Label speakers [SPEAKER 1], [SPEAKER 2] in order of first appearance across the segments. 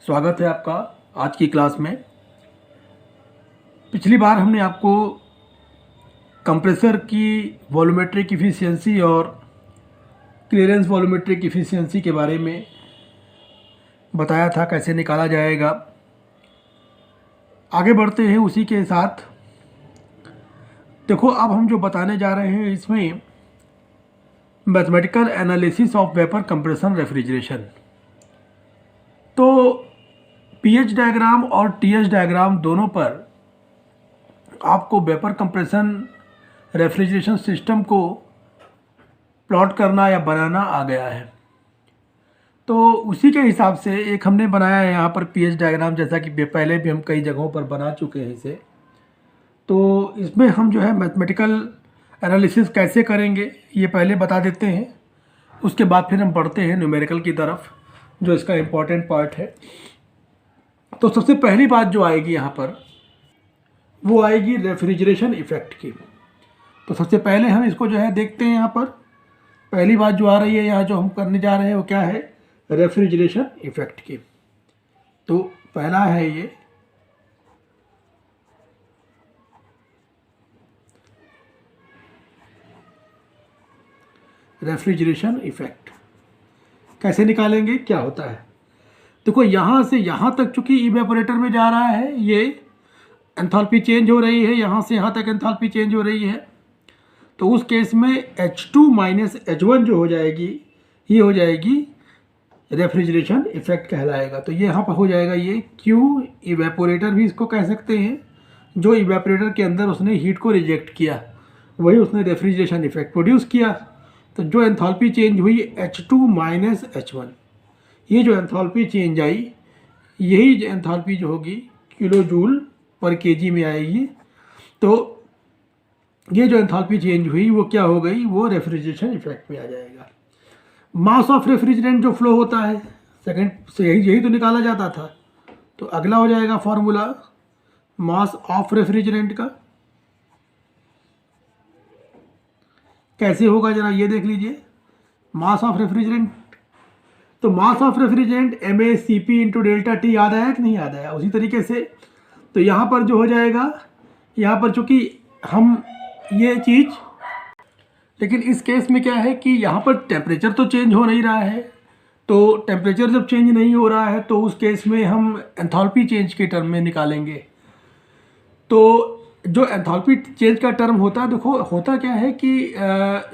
[SPEAKER 1] स्वागत है आपका आज की क्लास में। पिछली बार हमने आपको कंप्रेसर की वॉल्यूमेट्रिक इफ़िशियंसी और क्लियरेंस वॉल्यूमेट्रिक इफ़िशियंसी के बारे में बताया था, कैसे निकाला जाएगा। आगे बढ़ते हैं उसी के साथ। देखो, अब हम जो बताने जा रहे हैं इसमें mathematical analysis of vapour compression refrigeration. तो पीएच डायग्राम और टीएच डायग्राम दोनों पर आपको वेपर कंप्रेशन रेफ्रिजरेशन सिस्टम को प्लॉट करना या बनाना आ गया है। तो उसी के हिसाब से एक हमने बनाया है यहाँ पर पीएच डायग्राम, जैसा कि पहले भी हम कई जगहों पर बना चुके हैं इसे। तो इसमें हम जो है मैथमेटिकल एनालिसिस कैसे करेंगे ये पहले बता देते हैं, उसके बाद फिर हम बढ़ते हैं न्यूमेरिकल की तरफ, जो इसका इम्पॉर्टेंट पार्ट है। तो सबसे पहली बात जो आएगी यहाँ पर वो आएगी रेफ्रिजरेशन इफ़ेक्ट की। तो सबसे पहले हम इसको जो है देखते हैं। यहाँ पर पहली बात जो आ रही है, यहाँ जो हम करने जा रहे हैं वो क्या है, रेफ्रिजरेशन इफ़ेक्ट की। तो पहला है ये रेफ्रिजरेशन इफ़ेक्ट। कैसे निकालेंगे, क्या होता है। देखो, यहाँ से यहाँ तक चूँकि इवेपोरेटर में जा रहा है, ये एंथैल्पी चेंज हो रही है, यहाँ से यहाँ तक एंथैल्पी चेंज हो रही है। तो उस केस में H2 माइनस H1 जो हो जाएगी, ये हो जाएगी रेफ्रिजरेशन इफ़ेक्ट कहलाएगा। तो ये यहाँ पर हो जाएगा ये Q इवेपोरेटर भी इसको कह सकते हैं। जो इवेपोरेटर के अंदर उसने हीट को रिजेक्ट किया, वही उसने रेफ्रिजरेशन इफ़ेक्ट प्रोड्यूस किया। तो जो एंथैल्पी चेंज हुई H2 माइनस H1, ये जो एंथैल्पी चेंज आई, यही एंथैल्पी जो होगी किलो जूल पर केजी में आएगी। तो ये जो एंथैल्पी चेंज हुई वो क्या हो गई, वो रेफ्रिजरेशन इफेक्ट में आ जाएगा। मास ऑफ रेफ्रिजरेंट जो फ्लो होता है सेकंड से, यही तो निकाला जाता था। तो अगला हो जाएगा फॉर्मूला मास ऑफ रेफ्रिजरेंट का। कैसे होगा जरा ये देख लीजिए। मास ऑफ रेफ्रिजरेंट, तो मास of refrigerant MACP into delta T याद आया कि नहीं याद आया। उसी तरीके से तो यहाँ पर जो हो जाएगा, यहाँ पर चूँकि हम ये चीज़, लेकिन इस केस में क्या है कि यहाँ पर टेम्परेचर तो चेंज हो नहीं रहा है। तो टेम्परेचर जब चेंज नहीं हो रहा है तो उस केस में हम एंथैल्पी चेंज के टर्म में निकालेंगे। तो जो एंथैल्पी चेंज का टर्म होता है, देखो होता क्या है कि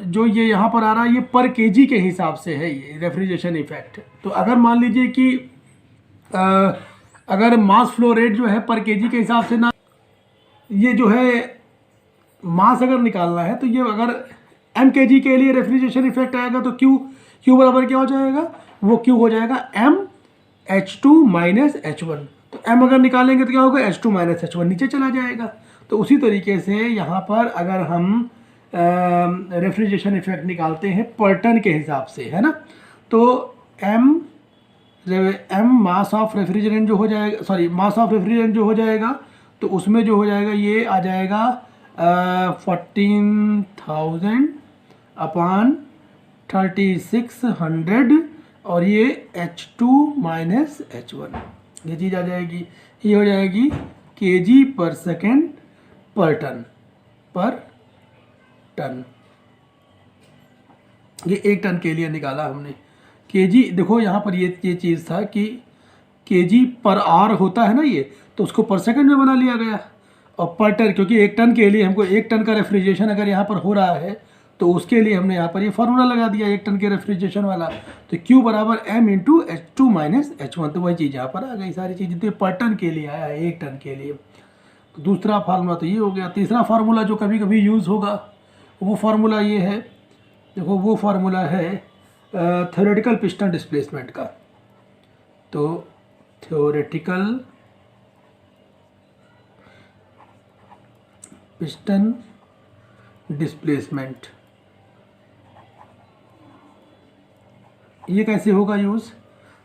[SPEAKER 1] जो ये यहाँ पर आ रहा है ये पर केजी के हिसाब से है ये रेफ्रिजरेशन इफेक्ट। तो अगर मान लीजिए कि अगर मास फ्लो रेट जो है पर केजी के हिसाब से ना, ये जो है मास अगर निकालना है तो ये अगर m kg के लिए रेफ्रिजरेशन इफेक्ट आएगा तो Q बराबर क्या हो जाएगा, वो Q हो जाएगा m H2 माइनस H1। तो m अगर निकालेंगे तो क्या होगा, H2 माइनस H1 नीचे चला जाएगा। तो उसी तरीके से यहाँ पर अगर हम रेफ्रिजरेशन इफेक्ट निकालते हैं पर टन के हिसाब से, है ना, तो m मास ऑफ रेफ्रिजरेंट जो हो जाएगा, सॉरी मास ऑफ रेफ्रिजरेंट जो हो जाएगा, तो उसमें जो हो जाएगा ये आ जाएगा 14,000 अपॉन 3600 और ये H2 माइनस H1, ये चीज़ आ जाएगी। ये हो जाएगी kg पर सेकेंड पर टन। ये 1 टन के लिए निकाला हमने। kg, देखो यहाँ पर ये चीज़ था कि kg पर आवर होता है ना ये, तो उसको पर सेकंड में बना लिया गया। और पर टन, क्योंकि 1 टन के लिए हमको 1 टन का रेफ्रिजरेशन अगर यहाँ पर हो रहा है तो उसके लिए हमने यहाँ पर ये फार्मूला लगा दिया 1 टन के रेफ्रिजरेशन वाला। तो Q बराबर m into H2 minus H1। तो वही चीज़ यहाँ पर आ गई, सारी चीज़ें तो पर टन के लिए आया है, 1 टन के लिए। तो दूसरा फार्मूला तो ये हो गया। तीसरा फार्मूला जो कभी कभी यूज़ होगा वो फार्मूला ये है, देखो वो फार्मूला है थ्योरेटिकल पिस्टन डिस्प्लेसमेंट का। तो थ्योरेटिकल पिस्टन डिस्प्लेसमेंट, ये कैसे होगा यूज़।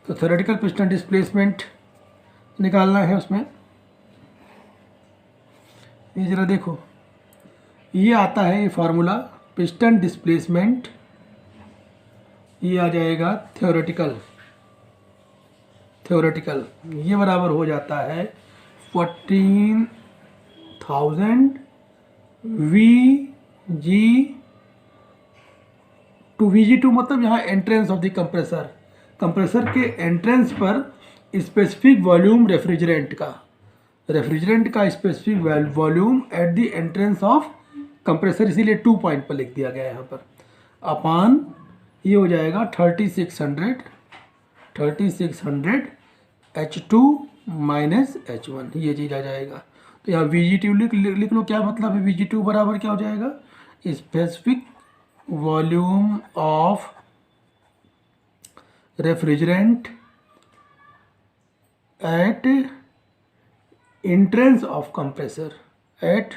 [SPEAKER 1] तो थ्योरेटिकल पिस्टन डिस्प्लेसमेंट निकालना है उसमें। ये ज़रा देखो, ये आता है ये फार्मूला पिस्टन डिस्प्लेसमेंट, ये आ जाएगा थ्योरेटिकल थ्योरेटिकल, ये बराबर हो जाता है 14,000 VG2 मतलब यहाँ entrance of the compressor, compressor के एंट्रेंस पर स्पेसिफिक वॉल्यूम रेफ्रिजरेंट का specific volume at the entrance of compressor, इसीलिए 2 पॉइंट पर लिख दिया गया है यहाँ पर, अपान ये हो जाएगा 3600 H2 माइनस H1, ये चीज़ आ जाएगा। तो यहाँ VG2 लिख लो, क्या मतलब है VG2 बराबर क्या हो जाएगा, specific volume of refrigerant at entrance of compressor at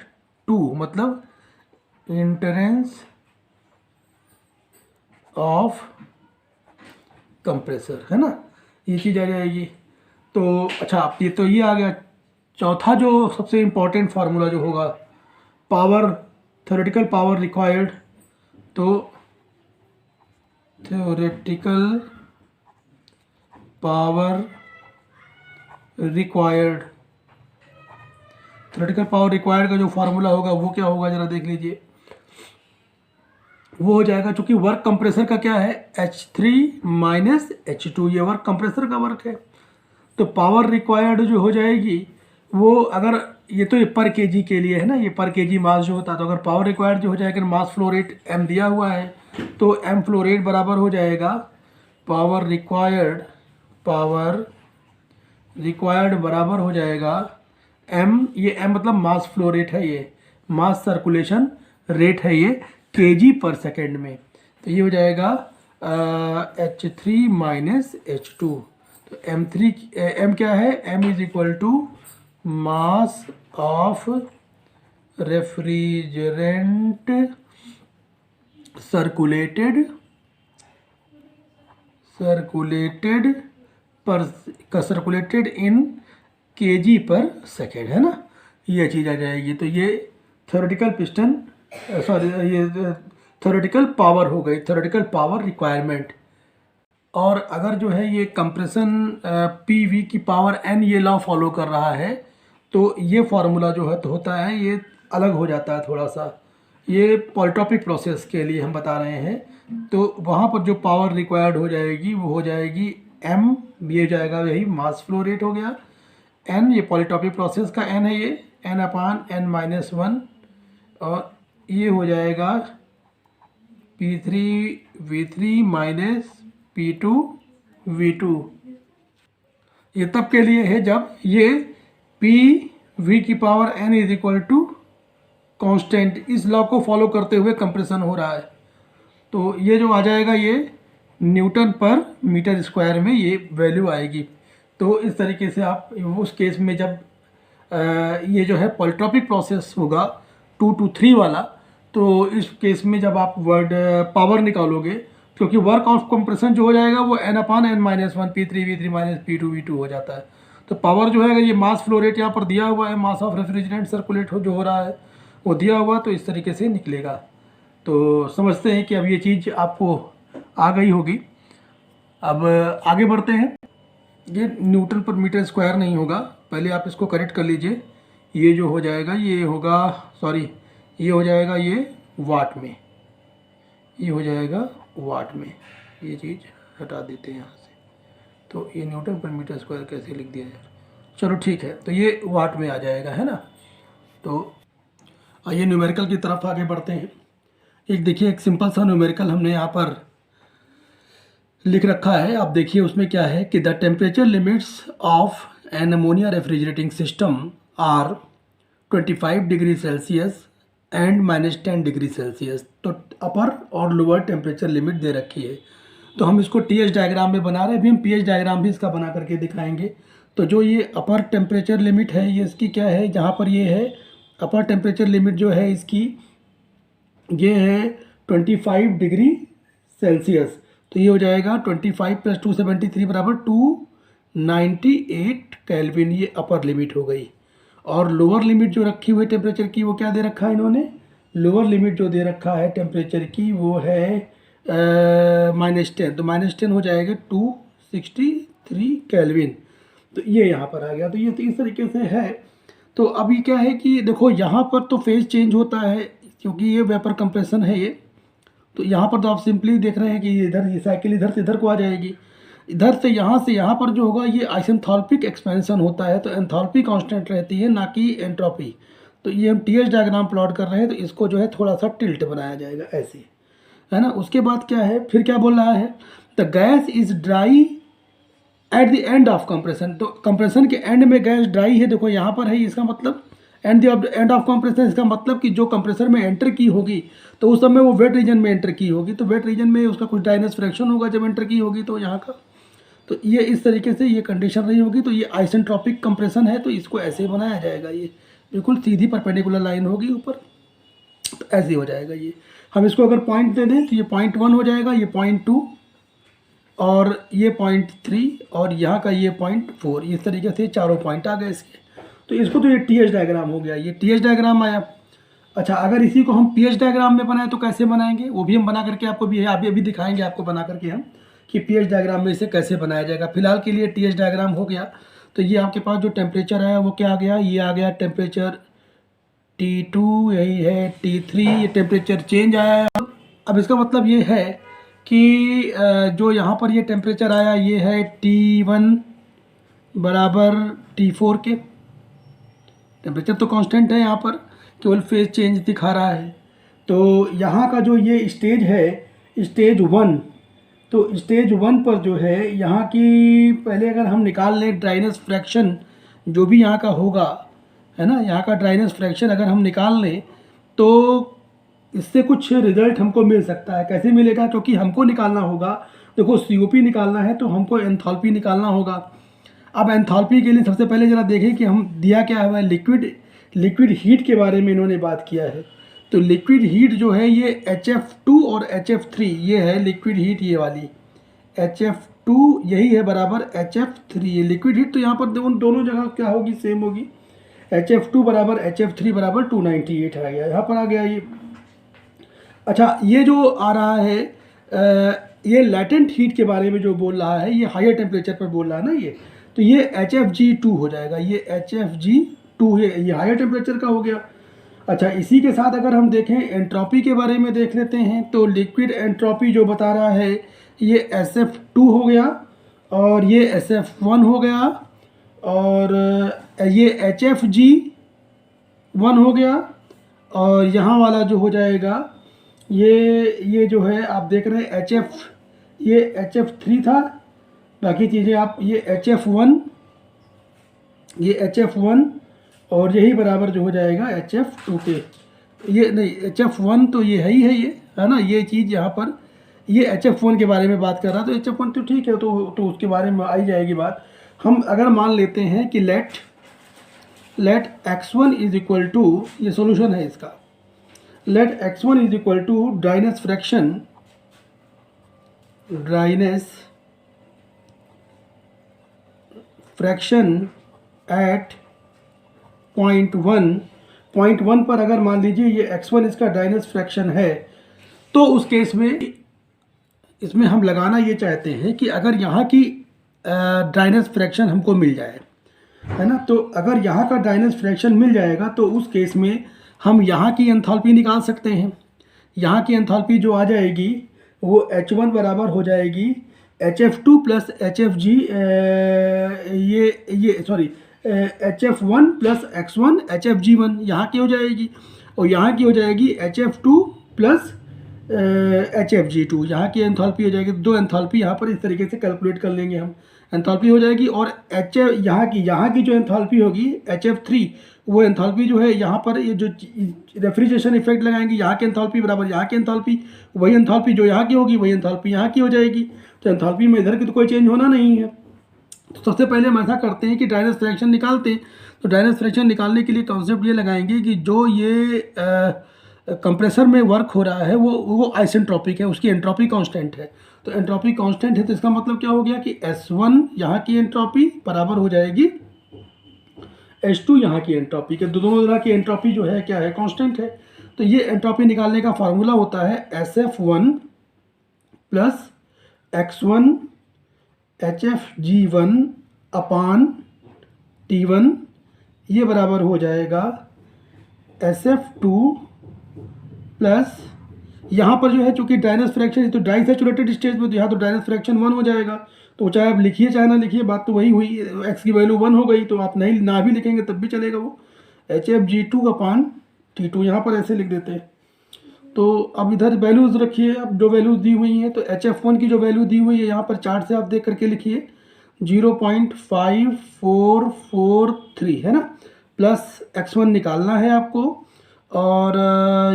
[SPEAKER 1] 2 मतलब इंट्रेंस ऑफ कंप्रेसर, है ना, ये चीज़ आ जाएगी। तो अच्छा, आप ये तो ये आ गया। चौथा जो सबसे इम्पोर्टेंट फार्मूला जो होगा, पावर, थ्योरेटिकल पावर रिक्वायर्ड, तो थ्योरेटिकल पावर रिक्वायर्ड का जो फार्मूला होगा वो क्या होगा, जरा देख लीजिए। वो हो जाएगा, चूंकि वर्क कंप्रेसर का क्या है H3 माइनस H2, ये वर्क कंप्रेसर का वर्क है। तो पावर रिक्वायर्ड जो हो जाएगी वो, अगर ये तो पर केजी के लिए है ना, ये पर केजी मास जो होता है, तो अगर पावर रिक्वायर्ड जो हो जाएगा, मास फ्लो रेट m दिया हुआ है, तो m फ्लो रेट बराबर हो जाएगा पावर रिक्वायर्ड बराबर हो जाएगा m, ये m मतलब मास फ्लो रेट है, ये मास सर्कुलेशन रेट है ये kg पर सेकेंड में। तो ये हो जाएगा H3 माइनस H2, तो m क्या है, m is equal to mass of refrigerant circulated in kg per second, है ना, ये चीज़ आ जाएगी। तो ये थ्योरेटिकल थ्योरेटिकल पावर हो गई, थ्योरेटिकल पावर रिक्वायरमेंट। और अगर जो है ये कंप्रेशन PV की पावर n ये लॉ फॉलो कर रहा है, तो ये फार्मूला जो है तो होता है, ये अलग हो जाता है थोड़ा सा, ये पॉलीट्रॉपिक प्रोसेस के लिए हम बता रहे हैं। तो वहाँ पर जो पावर रिक्वायर्ड हो जाएगी वो हो जाएगी m, ये जाएगा यही मास फ्लो रेट हो गया, n ये पॉलीट्रॉपिक प्रोसेस का n है, ये n अपान n माइनस 1, और ये हो जाएगा P3V3 माइनस P2V2। ये तब के लिए है जब ये PV की power n is equal to constant, इस लॉ को फॉलो करते हुए कंप्रेशन हो रहा है। तो ये जो आ जाएगा ये न्यूटन पर मीटर स्क्वायर में ये वैल्यू आएगी। तो इस तरीके से आप उस केस में जब ये जो है पॉलीट्रॉपिक प्रोसेस होगा 2 to 3 वाला, तो इस केस में जब आप पावर निकालोगे, क्योंकि वर्क ऑफ कंप्रेशन जो हो जाएगा वो n अपान n minus 1 P3V3 minus P2V2 हो जाता है। तो पावर जो है, अगर ये मास फ्लो रेट यहाँ पर दिया हुआ है, मास ऑफ रेफ्रिजरेंट सर्कुलेट जो हो रहा है वो दिया हुआ, तो इस तरीके से निकलेगा। तो समझते हैं कि अब ये चीज़ आपको आ गई होगी। अब आगे बढ़ते हैं। ये न्यूटन पर मीटर स्क्वायर नहीं होगा, पहले आप इसको करेक्ट कर लीजिए। ये जो हो जाएगा ये होगा, सॉरी, ये हो जाएगा ये वाट में, ये हो जाएगा वाट में, ये चीज़ हटा देते हैं यहाँ से। तो ये न्यूटन पर मीटर स्क्वायर कैसे लिख दिया जाए, चलो ठीक है, तो ये वाट में आ जाएगा, है ना। तो आइए न्यूमेरिकल की तरफ आगे बढ़ते हैं। एक देखिए, एक सिंपल सा न्यूमेरिकल हमने यहाँ पर लिख रखा है, आप देखिए उसमें क्या है कि the temperature limits of an ammonia refrigerating system are 25 degree Celsius and -10 degree Celsius. तो अपर और लोअर टेम्परेचर लिमिट दे रखी है। तो हम इसको TH डायग्राम में बना रहे हैं, अभी हम PH डायग्राम भी इसका बना करके दिखाएंगे। तो जो ये अपर टेम्परेचर लिमिट है, ये इसकी क्या है, जहाँ पर ये है अपर टेम्परेचर लिमिट जो है इसकी, ये है 25 डिग्री सेल्सियस। तो ये हो जाएगा 25 + 273 बराबर 298 केल्विन, ये अपर लिमिट हो गई। और लोअर लिमिट जो रखी हुई टेम्परेचर की, वो क्या दे रखा है इन्होंने, लोअर लिमिट जो दे रखा है टेम्परेचर की वो है -10। तो -10 हो जाएगा 263 3 केल्विन। तो ये यहाँ पर आ गया। तो ये तो इस तरीके से है। तो अभी क्या है कि देखो यहाँ पर तो फेज चेंज होता है क्योंकि ये वेपर कंप्रेशन है ये। तो यहाँ पर तो आप सिंपली देख रहे हैं कि इधर ये साइकिल इधर से इधर को आ जाएगी, इधर से यहाँ पर जो होगा ये आइसेंथाल्पिक एक्सपेंशन होता है। तो एंथैल्पी कांस्टेंट रहती है ना कि एंट्रोपी। तो ये हम टीएच डायग्राम प्लॉट कर रहे हैं तो इसको जो है थोड़ा सा टिल्ट बनाया जाएगा ऐसे, है ना। उसके बाद क्या है, फिर क्या बोल रहा है, the gas is dry at the end of compression. तो कंप्रेशन के एंड में गैस ड्राई है, देखो यहाँ पर है, इसका मतलब एंड ऑफ कंप्रेशन, इसका मतलब कि जो कंप्रेसर में एंटर की होगी तो उस समय वो वेट रीजन में एंटर की होगी। तो वेट रीजन में उसका कुछ ड्राइनेस फ्रैक्शन होगा जब एंटर की होगी तो यहाँ का। तो ये इस तरीके से ये कंडीशन रही होगी। तो ये आइसेंट्रोपिक कंप्रेशन है तो इसको ऐसे बनाया जाएगा। ये बिल्कुल सीधी परपेंडिकुलर लाइन होगी ऊपर, तो ऐसे हो जाएगा ये। हम इसको अगर पॉइंट दे दें तो ये 0.1 हो जाएगा, ये 0.2 और ये 0.3 और यहाँ का ये 0.4। इस तरीके से चारों पॉइंट आ गए इसके। तो इसको तो ये टीएच डायग्राम हो गया, ये टीएच डायग्राम आया। अच्छा, अगर इसी को हम पीएच डायग्राम में बनाएं तो कैसे बनाएंगे, वो भी हम बना करके आपको भी अभी दिखाएंगे आपको बना करके हम कि पीएच डायग्राम में इसे कैसे बनाया जाएगा। फिलहाल के लिए टीएच डायग्राम हो गया। तो ये आपके पास जो टेम्परेचर है वो क्या आ गया, ये आ गया टेम्परेचर T2, यही है T3, ये टेम्परेचर चेंज आया है। अब इसका मतलब ये है कि जो यहाँ पर ये टेम्परेचर आया ये है T1 बराबर T4 के। टेम्परेचर तो कांस्टेंट है, यहाँ पर केवल फेज चेंज दिखा रहा है। तो यहाँ का जो ये स्टेज है स्टेज 1, तो स्टेज 1 पर जो है यहाँ की पहले अगर हम निकाल लें ड्राइनेस फ्रैक्शन जो भी यहाँ का होगा, है ना, यहाँ का ड्राइनेस फ्रैक्शन अगर हम निकाल लें तो इससे कुछ रिजल्ट हमको मिल सकता है। कैसे मिलेगा, क्योंकि हमको निकालना होगा, देखो COP निकालना है तो हमको एंथैल्पी निकालना होगा। अब एंथैल्पी के लिए सबसे पहले ज़रा देखें कि हम दिया क्या है, लिक्विड हीट के बारे में इन्होंने बात किया है। तो लिक्विड हीट जो है ये HF2 और HF3 ये है लिक्विड हीट, ये वाली HF2 यही है बराबर HF3 ये लिक्विड हीट। तो यहाँ पर दोनों जगह क्या होगी, सेम होगी। HF2 बराबर HF3 बराबर 298 आ गया, यहाँ पर आ गया ये। अच्छा, ये जो आ रहा है ये लैटेंट हीट के बारे में जो बोल रहा है, ये हायर टेम्परेचर पर बोल रहा है ना ये। तो ये HFG2 हो जाएगा, ये HFG2 ये हायर टेम्परेचर का हो गया। अच्छा, इसी के साथ अगर हम देखें एंट्रोपी के बारे में देख लेते हैं। तो लिक्विड एंट्रोपी जो बता रहा है ये SF2 हो गया और ये SF1 हो गया और ये HFG1 हो गया और यहाँ वाला जो हो जाएगा ये जो है आप देख रहे हैं ये HF3 था। बाकी चीज़ें आप ये HF1 और यही बराबर जो हो जाएगा HF2 के। ये नहीं HF1 तो ये है ही है, ये है ना, ये चीज़ यहाँ पर ये HF1 के बारे में बात कर रहा। तो HF1 तो ठीक है, तो उसके बारे में आई जाएगी बात। हम अगर मान लेते हैं कि let x1 is equal to, ये सोल्यूशन है इसका, let x1 is equal to dryness fraction at 0.1 पर अगर मान लीजिए ये x1 इसका ड्राइनेस फ्रैक्शन है, तो उस केस में इसमें हम लगाना ये चाहते हैं कि अगर यहाँ की ड्राइनेस फ्रैक्शन हमको मिल जाए, है ना। तो अगर यहाँ का ड्राइनेस फ्रैक्शन मिल जाएगा तो उस केस में हम यहाँ की एंथैल्पी निकाल सकते हैं। यहाँ की एंथैल्पी जो आ जाएगी वो H1 बराबर हो जाएगी HF2 plus HFG HF1 plus X1 HFG1 यहाँ की हो जाएगी और यहाँ की हो जाएगी HF2 प्लस HFG2 यहाँ की एंथैल्पी हो जाएगी। दो एंथैल्पी यहाँ पर इस तरीके से कैलकुलेट कर लेंगे हम, एंथैल्पी हो जाएगी। और यहाँ की जो एंथैल्पी होगी HF3 वो एंथैल्पी जो है यहाँ पर ये जो रेफ्रिजरेशन इफेक्ट लगाएंगे, यहाँ की एंथैल्पी बराबर यहाँ की एंथैल्पी, वही एंथैल्पी जो यहाँ की होगी वही एंथैल्पी यहाँ की हो जाएगी। तो एंथैल्पी में इधर की तो कोई चेंज होना नहीं है। तो सबसे पहले हम ऐसा करते हैं कि ड्राइनेस फ्रैक्शन निकालते हैं। तो ड्राइनेस फ्रैक्शन निकालने के लिए कॉन्सेप्ट ये लगाएंगे कि जो ये कंप्रेसर में वर्क हो रहा है वो आइसेंट्रोपिक है, उसकी एंट्रोपी कांस्टेंट है। तो एंट्रोपी कांस्टेंट है तो इसका मतलब क्या हो गया कि S1 यहाँ की एंट्रोपी बराबर हो जाएगी H2 यहाँ की एंट्रोपी के। दोनों तरह की एंट्रोपी जो है क्या है, कांस्टेंट है। तो ये एंट्रोपी निकालने का फार्मूला होता है SF1 प्लस X1 HFG1 अपान T1 ये बराबर हो जाएगा SF2 प्लस यहाँ पर जो है चूँकि ड्राइनेस फ्रैक्शन तो डाई सैचुरेटेड स्टेज में, तो यहाँ तो ड्राइनेस फ्रैक्शन 1 हो जाएगा। तो चाहे आप लिखिए चाहे ना लिखिए, बात तो वही हुई, एक्स की वैल्यू 1 हो गई, तो आप नहीं ना भी लिखेंगे तब भी चलेगा वो। HFG2 अपान T2 यहाँ पर ऐसे लिख देते हैं। तो अब इधर वैल्यूज़ रखिए, अब जो वैल्यूज़ दी हुई हैं, तो HF1 की जो वैल्यू दी हुई है यहाँ पर चार्ट से आप देख करके लिखिए 0.5443 है ना, प्लस x1 निकालना है आपको, और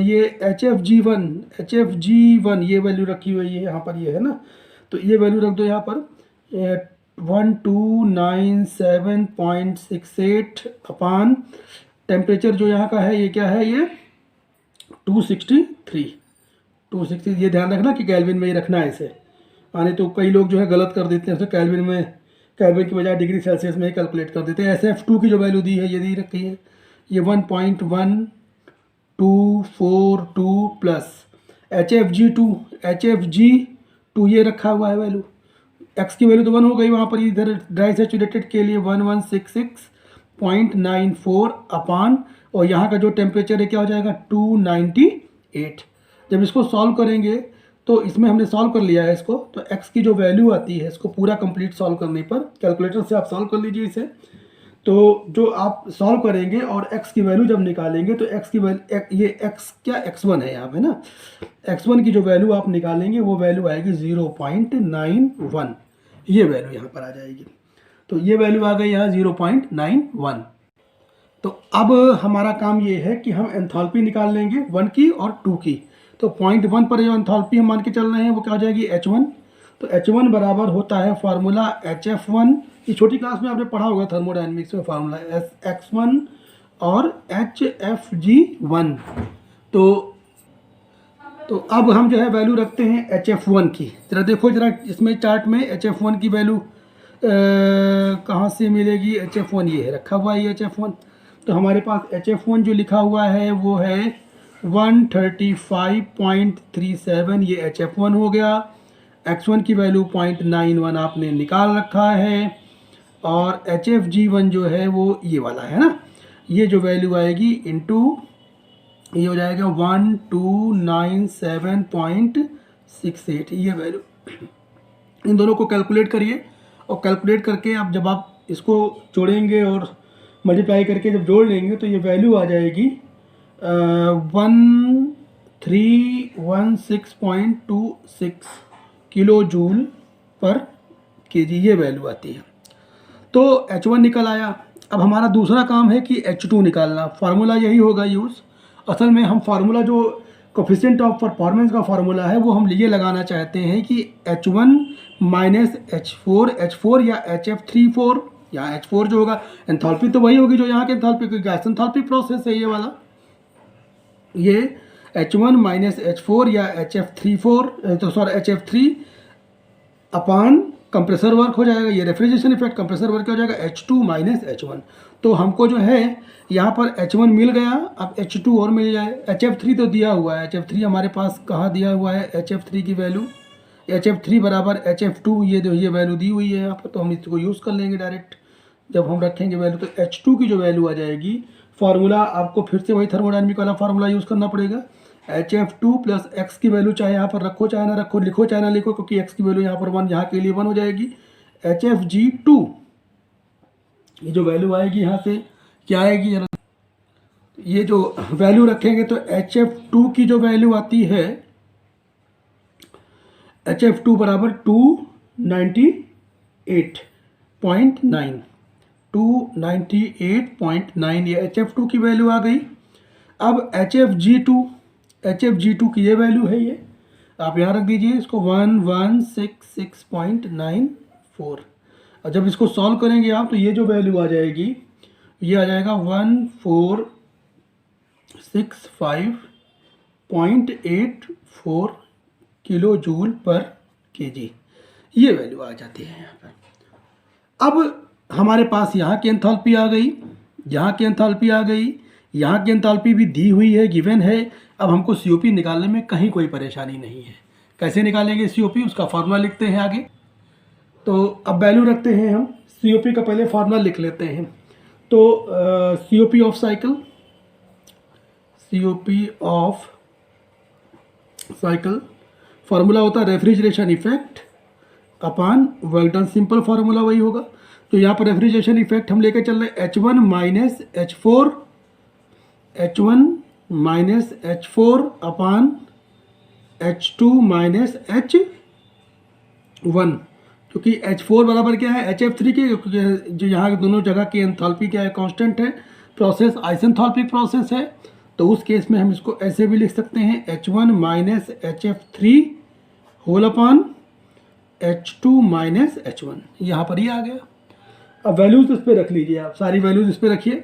[SPEAKER 1] ये HFG1 ये वैल्यू रखी हुई है यहाँ पर, ये है ना, तो ये वैल्यू रख दो यहाँ पर 1297.68 अपान टेम्परेचर जो यहाँ का है ये क्या है, ये 263। ये ध्यान रखना कि केल्विन में ही रखना है इसे, आने तो कई लोग जो है गलत कर देते हैं, तो केल्विन में, केल्विन की बजाय डिग्री सेल्सियस में ही कैलकुलेट कर देते हैं। SF2 की जो वैल्यू दी है ये दी रखी है, ये 1.1242 प्लस HFG2 ये रखा हुआ है वैल्यू, एक्स की वैल्यू तो 1 हो गई वहाँ पर, इधर ड्राई सैचुरेटेड के लिए 1166.94 अपान, और यहाँ का जो टेम्परेचर है क्या हो जाएगा 298। जब इसको सॉल्व करेंगे तो इसमें हमने सॉल्व कर लिया है इसको, तो x की जो वैल्यू आती है इसको पूरा कंप्लीट सॉल्व करने पर, कैलकुलेटर से आप सॉल्व कर लीजिए इसे, तो जो आप सॉल्व करेंगे और x की वैल्यू जब निकालेंगे तो x की वैल्यू, ये x क्या x1 है यहाँ पे ना, x1 की जो वैल्यू आप निकालेंगे वो वैल्यू आएगी 0.91, ये वैल्यू यहाँ पर आ जाएगी। तो ये वैल्यू आ गई यहाँ 0.91। तो अब हमारा काम ये है कि हम एंथैल्पी निकाल लेंगे 1 की और 2 की। तो 0.1 पर जो एंथैल्पी हम मान के चल रहे हैं वो क्या हो जाएगी H1। तो H1 बराबर होता है फार्मूला HF1, ये छोटी क्लास में आपने पढ़ा होगा थर्मोडायनेमिक्स में, फार्मूला X1 और HFG1। तो अब हम जो है वैल्यू रखते हैं HF1 की। जरा देखो जरा इसमें चार्ट में HF1 की वैल्यू कहाँ से मिलेगी, HF1 ये है रखा हुआ है, ये HF1। तो हमारे पास HF1 जो लिखा हुआ है वो है 135.37, ये HF1 हो गया। X1 की वैल्यू 0.91 आपने निकाल रखा है, और HFG1 जो है वो ये वाला है ना, ये जो वैल्यू आएगी इनटू ये हो जाएगा 1297.68, ये वैल्यू। इन दोनों को कैलकुलेट करिए, और कैलकुलेट करके आप जब आप इसको जोड़ेंगे और मल्टीप्लाई करके जब जोड़ लेंगे तो ये वैल्यू आ जाएगी 1316.26 किलो जूल पर केजी, ये वैल्यू आती है। तो H1 निकल आया। अब हमारा दूसरा काम है कि H2 निकालना। फार्मूला यही होगा यूज़। असल में हम फार्मूला जो कोफिशिएंट ऑफ परफॉर्मेंस का फार्मूला है वो हम लिए लगाना चाहते हैं कि H1 माइनस H4 या HF34 या H4 जो होगा, एंथैल्पी तो वही होगी जो यहाँ के एंथैल्पी की गैस एंथैल्पी प्रोसेस है ये वाला, ये H1 माइनस H4 या HF3 अपान कंप्रेसर वर्क हो जाएगा, ये रेफ्रिजरेशन इफेक्ट कंप्रेसर वर्क हो जाएगा H2 माइनस H1। तो हमको जो है यहाँ पर H1 मिल गया, अब H2 और मिल जाए। HF3 तो दिया हुआ है, HF3 हमारे पास कहाँ दिया हुआ है, HF3 की वैल्यू HF3 बराबर HF2, ये वैल्यू दी हुई है यहाँ पर, तो हम इसको यूज़ कर लेंगे डायरेक्ट जब हम रखेंगे वैल्यू। तो H2 की जो वैल्यू आ जाएगी, फार्मूला आपको फिर से वही थर्मोडायनामिक वाला फार्मूला यूज़ करना पड़ेगा। HF2 प्लस x की वैल्यू चाहे यहाँ पर रखो चाहे ना रखो, लिखो चाहे ना लिखो, क्योंकि x की वैल्यू यहाँ पर 1 यहाँ के लिए 1 हो जाएगी। HFG2 ये जो वैल्यू आएगी यहाँ से क्या आएगी, ये जो वैल्यू रखेंगे तो HF2 की जो वैल्यू आती है, HF2 बराबर 298.9, ये HF2 की वैल्यू आ गई। अब HFG2 की ये वैल्यू है, ये आप यहाँ रख दीजिए इसको 1166.94, और जब इसको सॉल्व करेंगे आप तो ये जो वैल्यू आ जाएगी ये आ जाएगा 1465.84 किलो जूल पर केजी, ये वैल्यू आ जाती है यहाँ पर। अब हमारे पास यहाँ की एंथैल्पी आ गई, यहाँ की एंथैल्पी आ गई, यहाँ की एंथैल्पी भी दी हुई है, गिवन है। अब हमको COP निकालने में कहीं कोई परेशानी नहीं है। कैसे निकालेंगे COP, उसका फॉर्मूला लिखते हैं आगे। तो अब वैल्यू रखते हैं हम, COP का पहले फार्मूला लिख लेते हैं। तो COP of cycle, COP of cycle formula होता है refrigeration effect upon work done, simple formula वही होगा। तो यहाँ पर रेफ्रिजरेशन इफेक्ट हम लेकर चल रहे हैं H1 minus H4, H1 minus H4 upon H2 minus H1, क्योंकि H4 बराबर क्या है HF3 के, जो यहाँ दोनों जगह की एंथैल्पी क्या है कांस्टेंट है, प्रोसेस आइसेंथैल्पिक प्रोसेस है। तो उस केस में हम इसको ऐसे भी लिख सकते हैं H1 minus HF3 whole upon H2 minus H1, यहाँ पर ही आ गया। अब वैल्यूज इस पर रख लीजिए, आप सारी वैल्यूज इस पर रखिए।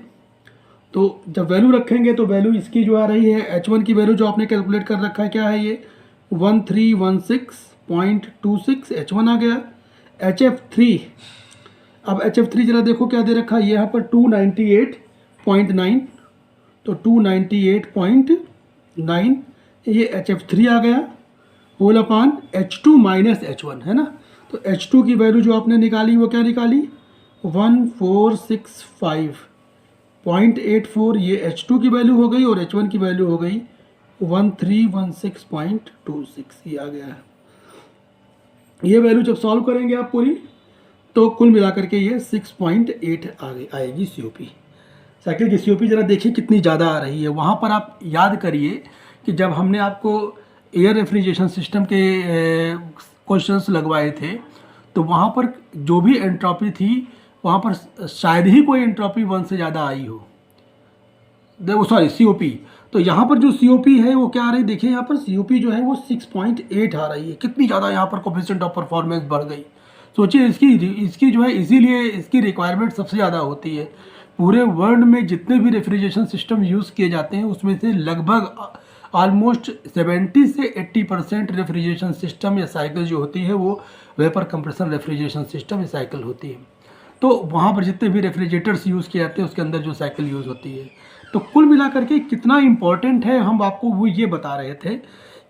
[SPEAKER 1] तो जब वैल्यू रखेंगे तो वैल्यू इसकी जो आ रही है H1 की वैल्यू जो आपने कैलकुलेट कर रखा है क्या है, ये 1316.26 H1 आ गया। HF3, अब HF3 जरा देखो क्या दे रखा है यहाँ पर 298.9, तो 298.9 ये HF3 आ गया whole upon H2 minus H1, है ना। तो H2 की वैल्यू जो आपने निकाली वो क्या निकाली 1465.84, ये H2 की वैल्यू हो गई, और H1 की वैल्यू हो गई 1316.26, ये आ गया है। ये वैल्यू जब सॉल्व करेंगे आप पूरी, तो कुल मिलाकर के ये 6.8 आएगी COP। साइकिल की COP जरा देखिए कितनी ज़्यादा आ रही है। वहाँ पर आप याद करिए कि जब हमने आपको एयर रेफ्रिजरेशन सिस्टम के क्वेश्चंस लगवाए थे, तो वहाँ पर जो भी एंट्रोपी थी वहाँ पर शायद ही कोई एंट्रोपी 1 से ज़्यादा आई हो, सॉरी COP। तो यहाँ पर जो COP है वो क्या आ रही है, देखिए यहाँ पर COP जो है वो 6.8 आ रही है। कितनी ज़्यादा यहाँ पर कोफिशिएंट ऑफ परफॉर्मेंस बढ़ गई। सोचिए इसकी जो है, इसीलिए इसकी रिक्वायरमेंट सबसे ज़्यादा होती है। पूरे वर्ल्ड में जितने भी रेफ्रिजरेशन सिस्टम यूज़ किए जाते हैं उसमें से लगभग ऑलमोस्ट 70 से 80% रेफ्रिजरेशन सिस्टम या साइकिल जो होती है वो वेपर कंप्रेसर रेफ्रिजरेशन सिस्टम या साइकिल होती है। तो वहाँ पर जितने भी रेफ्रिजरेटर्स यूज़ किए जाते हैं उसके अंदर जो साइकिल यूज़ होती है। तो कुल मिलाकर के कितना इम्पॉर्टेंट है, हम आपको वो ये बता रहे थे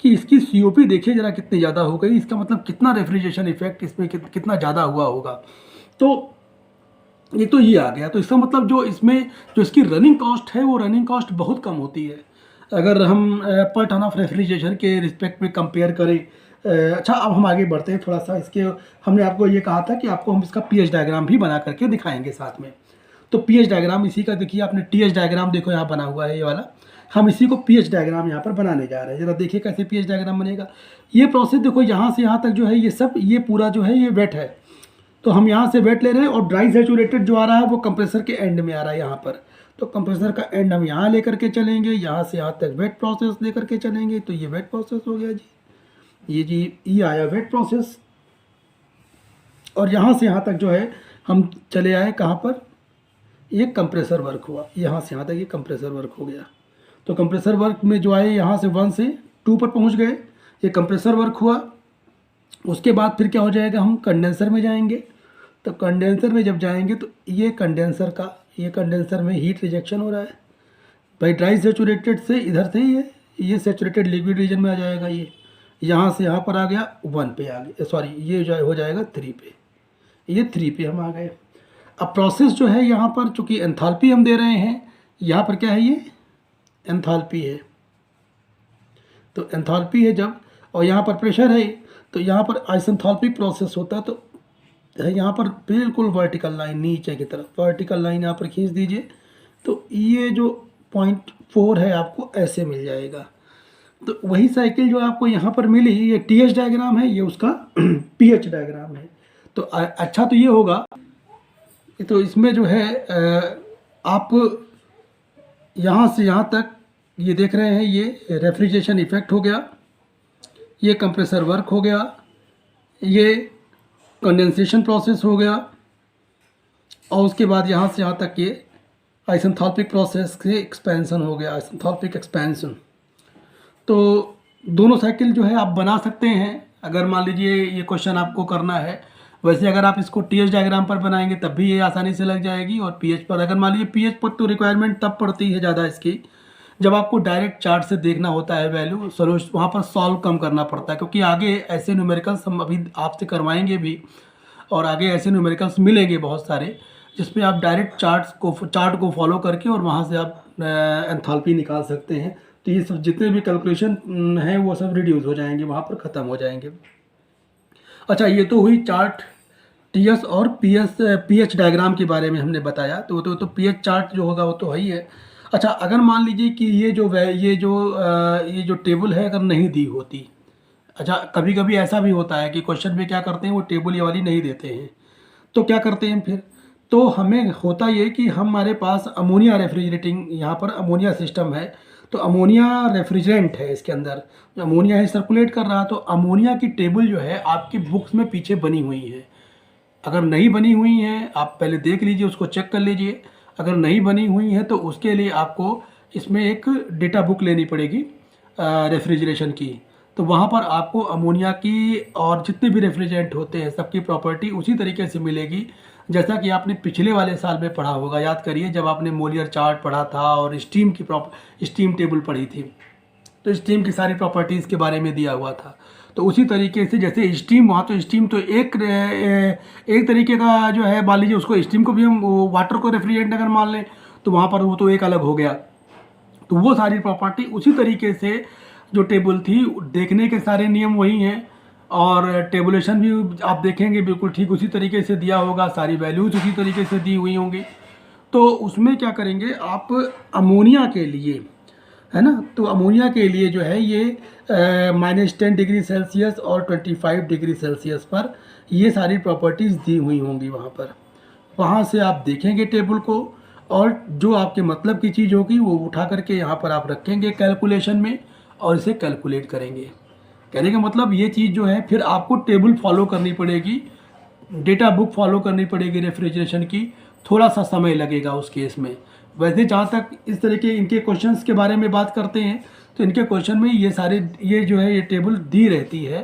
[SPEAKER 1] कि इसकी COP देखिए ज़रा कितनी ज़्यादा हो गई। इसका मतलब कितना रेफ्रिजरेशन इफेक्ट इसमें कितना ज़्यादा हुआ होगा। तो ये तो ये आ गया। तो इसका मतलब जो इसमें जो इसकी रनिंग कॉस्ट है वो रनिंग कॉस्ट बहुत कम होती है अगर हम पर टन ऑफ रेफ्रिजरेशन के रिस्पेक्ट में कंपेयर करें। अच्छा, अब हम आगे बढ़ते हैं थोड़ा सा। इसके हमने आपको ये कहा था कि आपको हम इसका PH डायग्राम भी बना करके दिखाएंगे साथ में। तो PH डायग्राम इसी का देखिए, आपने TH डायग्राम देखो यहाँ बना हुआ है ये वाला, हम इसी को PH डायग्राम यहाँ पर बनाने जा रहे हैं। जरा देखिए कैसे PH डायग्राम बनेगा। ये प्रोसेस देखो यहाँ से यहाँ तक जो है ये सब, ये पूरा जो है ये वेट है। तो हम यहाँ से वेट ले रहे हैं और ड्राई सैचुरेटेड जो आ रहा है वो कंप्रेसर के एंड में आ रहा है यहाँ पर। तो कंप्रेसर का एंड हम यहाँ लेकर के चलेंगे, यहाँ से यहाँ तक वेट प्रोसेस लेकर के चलेंगे। तो ये वेट प्रोसेस हो गया जी, ये आया वेट प्रोसेस। और यहाँ से यहाँ तक जो है हम चले आए कहाँ पर, ये कंप्रेसर वर्क हुआ। यहाँ से यहाँ तक ये कंप्रेसर वर्क हो गया। तो कंप्रेसर वर्क में जो आए यहाँ से 1 से 2 पर पहुँच गए, ये कंप्रेसर वर्क हुआ। उसके बाद फिर क्या हो जाएगा, हम कंडेंसर में जाएंगे। तो कंडेंसर में जब जाएंगे तो ये कंडेंसर में हीट रिजेक्शन हो रहा है भाई। ड्राई सैचुरेटेड से इधर से ये सैचुरेटेड लिक्विड रीजन में आ जाएगा। ये यहाँ से यहाँ पर आ गया 1 पे आ गया, सॉरी ये जो हो जाएगा 3 पे, ये 3 पे हम आ गए। अब प्रोसेस जो है यहाँ पर चूँकि एंथैल्पी हम दे रहे हैं, यहाँ पर क्या है ये एंथैल्पी है। तो एंथैल्पी है जब, और यहाँ पर प्रेशर है, तो यहाँ पर आइसेंथैल्पिक प्रोसेस होता है। तो यहाँ पर बिल्कुल वर्टिकल लाइन नीचे की तरफ, वर्टिकल लाइन यहाँ पर खींच दीजिए। तो ये जो 0.4 है आपको ऐसे मिल जाएगा। तो वही साइकिल जो आपको यहाँ पर मिली, ये TH डायग्राम है, ये उसका PH डायग्राम है। तो अच्छा तो ये होगा, तो इसमें जो है आप यहाँ से यहाँ तक ये देख रहे हैं, ये रेफ्रिजरेशन इफेक्ट हो गया, ये कंप्रेसर वर्क हो गया, ये कंडेंसेशन प्रोसेस हो गया, और उसके बाद यहाँ से यहाँ तक ये आइसेंथैल्पिक प्रोसेस से एक्सपेंशन हो गया, आइसेंथैल्पिक एक्सपेंशन। तो दोनों साइकिल जो है आप बना सकते हैं अगर मान लीजिए ये क्वेश्चन आपको करना है। वैसे अगर आप इसको TH डायग्राम पर बनाएंगे तब भी ये आसानी से लग जाएगी, और PH पर अगर मान लीजिए PH पर तो रिक्वायरमेंट तब पड़ती है ज़्यादा इसकी जब आपको डायरेक्ट चार्ट से देखना होता है वैल्यू, सोल्यूशन वहाँ पर सॉल्व कम करना पड़ता है, क्योंकि आगे ऐसे न्यूमेरिकल्स हम अभी आपसे करवाएंगे भी और आगे ऐसे न्यूमेरिकल्स मिलेंगे बहुत सारे, जिसमें आप डायरेक्ट चार्ट को फॉलो करके और वहाँ से आप एंथैल्पी निकाल सकते हैं। तो ये सब जितने भी कैलकुलेशन हैं वो सब रिड्यूस हो जाएंगे, वहाँ पर ख़त्म हो जाएंगे। अच्छा, ये तो हुई चार्ट टीएस और पीएच डायग्राम के बारे में हमने बताया। तो पीएच चार्ट जो होगा वो तो है ही है। अच्छा, अगर मान लीजिए कि ये जो टेबल है अगर नहीं दी होती, अच्छा कभी कभी ऐसा भी होता है कि क्वेश्चन में क्या करते हैं वो टेबल ये वाली नहीं देते हैं, तो क्या करते हैं फिर, तो हमें होता ये कि हमारे पास अमोनिया रेफ्रिजरेटिंग यहाँ पर अमोनिया सिस्टम है, तो अमोनिया रेफ्रिजरेंट है, इसके अंदर अमोनिया है सर्कुलेट कर रहा, तो अमोनिया की टेबल जो है आपकी बुक्स में पीछे बनी हुई है। अगर नहीं बनी हुई है आप पहले देख लीजिए, उसको चेक कर लीजिए। अगर नहीं बनी हुई है तो उसके लिए आपको इसमें एक डेटा बुक लेनी पड़ेगी रेफ्रिजरेशन की। तो वहाँ पर आपको अमोनिया की और जितने भी रेफ्रिजरेंट होते हैं सबकी प्रॉपर्टी उसी तरीके से मिलेगी जैसा कि आपने पिछले वाले साल में पढ़ा होगा। याद करिए जब आपने मोलियर चार्ट पढ़ा था और स्टीम टेबल पढ़ी थी, तो स्टीम की सारी प्रॉपर्टीज़ के बारे में दिया हुआ था। तो उसी तरीके से जैसे स्टीम, वहाँ तो स्टीम तो एक तरीके का जो है, मान लीजिए उसको स्टीम को भी हम वाटर को रेफ्रिजरेंट अगर मान लें तो वहाँ पर वो तो एक अलग हो गया। तो वो सारी प्रॉपर्टी उसी तरीके से जो टेबल थी, देखने के सारे नियम वही हैं और टेबुलेशन भी आप देखेंगे बिल्कुल ठीक उसी तरीके से दिया होगा, सारी वैल्यूज उसी तरीके से दी हुई होंगी। तो उसमें क्या करेंगे आप, अमोनिया के लिए है ना, तो अमोनिया के लिए जो है ये -10 डिग्री सेल्सियस और 25 डिग्री सेल्सियस पर ये सारी प्रॉपर्टीज़ दी हुई होंगी वहाँ पर। वहाँ से आप देखेंगे टेबल को और जो आपके मतलब की चीज़ होगी वो उठा करके यहाँ पर आप रखेंगे कैलकुलेशन में और इसे कैलकुलेट करेंगे। कहने का मतलब ये चीज़ जो है फिर आपको टेबल फॉलो करनी पड़ेगी, डेटा बुक फॉलो करनी पड़ेगी रेफ्रिजरेशन की, थोड़ा सा समय लगेगा उस केस में। वैसे जहाँ तक इस तरह के इनके क्वेश्चंस के बारे में बात करते हैं तो इनके क्वेश्चन में ये जो है ये टेबल दी रहती है।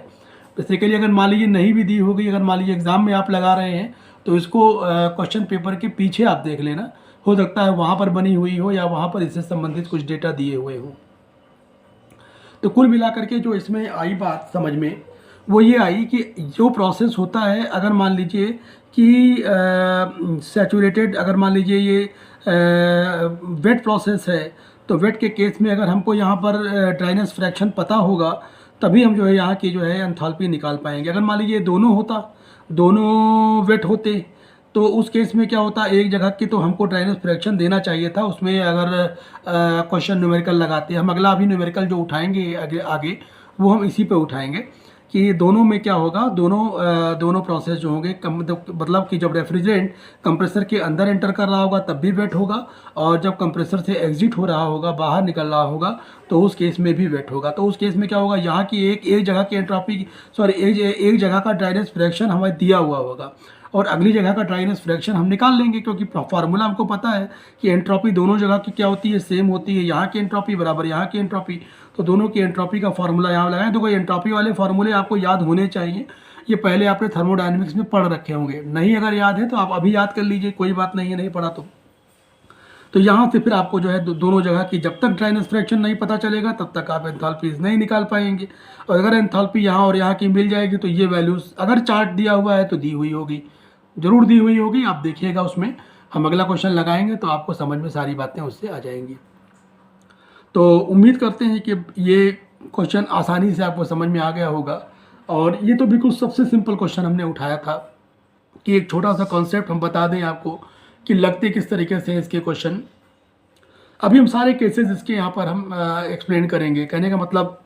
[SPEAKER 1] बेसिकली अगर मान लीजिए नहीं भी दी होगी, अगर मान लीजिए एग्ज़ाम में आप लगा रहे हैं तो इसको क्वेश्चन पेपर के पीछे आप देख लेना, हो सकता है वहाँ पर बनी हुई हो या वहाँ पर इससे संबंधित कुछ डेटा दिए हुए हो। तो कुल मिलाकर के जो इसमें आई बात समझ में वो ये आई कि जो प्रोसेस होता है, अगर मान लीजिए कि सैचुरेटेड, अगर मान लीजिए ये वेट प्रोसेस है तो वेट के केस में अगर हमको यहाँ पर ड्राइनेस फ्रैक्शन पता होगा तभी हम जो है यहाँ की जो है एंथैल्पी निकाल पाएंगे। अगर मान लीजिए दोनों होता, दोनों वेट होते तो उस केस में क्या होता, एक जगह की तो हमको ड्राइनेस फ्रैक्शन देना चाहिए था, उसमें अगर क्वेश्चन न्यूमेरिकल लगाते हम, अगला अभी न्यूमेरिकल जो उठाएंगे आगे वो हम इसी पे उठाएंगे कि दोनों में क्या होगा, दोनों प्रोसेस जो होंगे मतलब कि जब रेफ्रिजरेंट कंप्रेसर के अंदर एंटर कर रहा होगा तब भी वेट होगा और जब कंप्रेसर से एग्जिट हो रहा होगा, बाहर निकल रहा होगा, तो उस केस में भी वेट होगा। तो उस केस में क्या होगा, यहाँ की एक जगह की एंट्रोपी एक जगह का ड्राइनेस फ्रैक्शन हमें दिया हुआ होगा और अगली जगह का ड्राइनेस फ्रैक्शन हम निकाल लेंगे, क्योंकि फार्मूला हमको पता है कि एंट्रोपी दोनों जगह की क्या होती है, सेम होती है। यहाँ की एंट्रोपी बराबर यहाँ की एंट्रोपी, तो दोनों की एंट्रोपी का फार्मूला यहाँ लगाएं। तो कोई एंट्रोपी वाले फार्मूले आपको याद होने चाहिए, ये पहले आपने थर्मोडायनेमिक्स में पढ़ रखे होंगे, नहीं अगर याद है तो आप अभी याद कर लीजिए, कोई बात नहीं है नहीं पढ़ा तो यहाँ से फिर आपको जो है दोनों जगह की जब तक ड्राइनेस फ्रैक्शन नहीं पता चलेगा तब तक आप एंथैल्पीज नहीं निकाल पाएंगे। और अगर एंथैल्पी यहाँ और यहाँ की मिल जाएगी तो ये वैल्यूज़ अगर चार्ट दिया हुआ है तो दी हुई होगी, ज़रूर दी हुई होगी, आप देखिएगा उसमें हम अगला क्वेश्चन लगाएंगे तो आपको समझ में सारी बातें उससे आ जाएंगी। तो उम्मीद करते हैं कि ये क्वेश्चन आसानी से आपको समझ में आ गया होगा। और ये तो बिल्कुल सबसे सिंपल क्वेश्चन हमने उठाया था कि एक छोटा सा कॉन्सेप्ट हम बता दें आपको कि लगते किस तरीके से इसके क्वेश्चन। अभी हम सारे केसेस इसके यहाँ पर हम एक्सप्लेन करेंगे। कहने का मतलब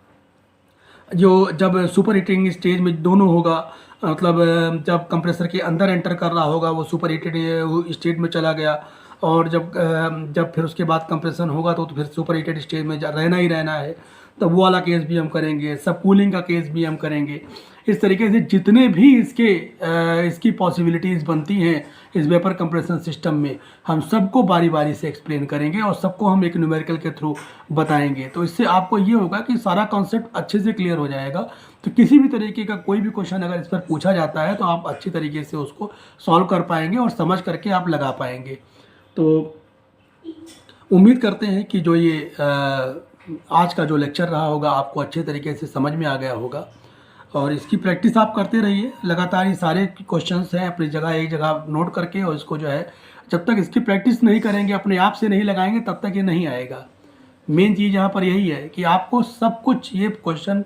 [SPEAKER 1] जो जब सुपर हीटिंग स्टेज में दोनों होगा, मतलब जब कंप्रेसर के अंदर एंटर कर रहा होगा वो सुपर हीटेड स्टेट में चला गया, और जब फिर उसके बाद कंप्रेशन होगा तो फिर सुपर हीटेड स्टेज में रहना ही रहना है, तब वो वाला केस भी हम करेंगे, सब कूलिंग का केस भी हम करेंगे। इस तरीके से जितने भी इसकी पॉसिबिलिटीज़ बनती हैं इस वेपर कंप्रेशन सिस्टम में, हम सबको बारी बारी से एक्सप्लेन करेंगे और सबको हम एक न्यूमेरिकल के थ्रू बताएंगे। तो इससे आपको ये होगा कि सारा कॉन्सेप्ट अच्छे से क्लियर हो जाएगा। तो किसी भी तरीके का कोई भी क्वेश्चन अगर इस पर पूछा जाता है तो आप अच्छी तरीके से उसको सॉल्व कर पाएंगे और समझ करके आप लगा पाएंगे। तो उम्मीद करते हैं कि जो ये आज का जो लेक्चर रहा होगा आपको अच्छे तरीके से समझ में आ गया होगा। और इसकी प्रैक्टिस आप करते रहिए लगातार। ये सारे क्वेश्चंस हैं अपनी जगह, एक जगह नोट करके, और इसको जो है जब तक इसकी प्रैक्टिस नहीं करेंगे, अपने आप से नहीं लगाएंगे, तब तक ये नहीं आएगा। मेन चीज़ यहाँ पर यही है कि आपको सब कुछ ये क्वेश्चन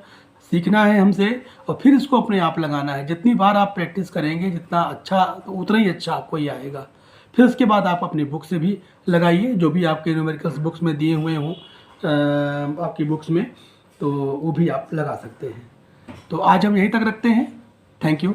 [SPEAKER 1] सीखना है हमसे, और फिर इसको अपने आप लगाना है। जितनी बार आप प्रैक्टिस करेंगे जितना अच्छा, तो उतना ही अच्छा आपको ये आएगा। फिर उसके बाद आप अपनी बुक से भी लगाइए, जो भी आपके न्यूमेरिकल्स बुक्स में दिए हुए हों आपकी बुक्स में, तो वो भी आप लगा सकते हैं। तो आज हम यहीं तक रखते हैं। Thank you.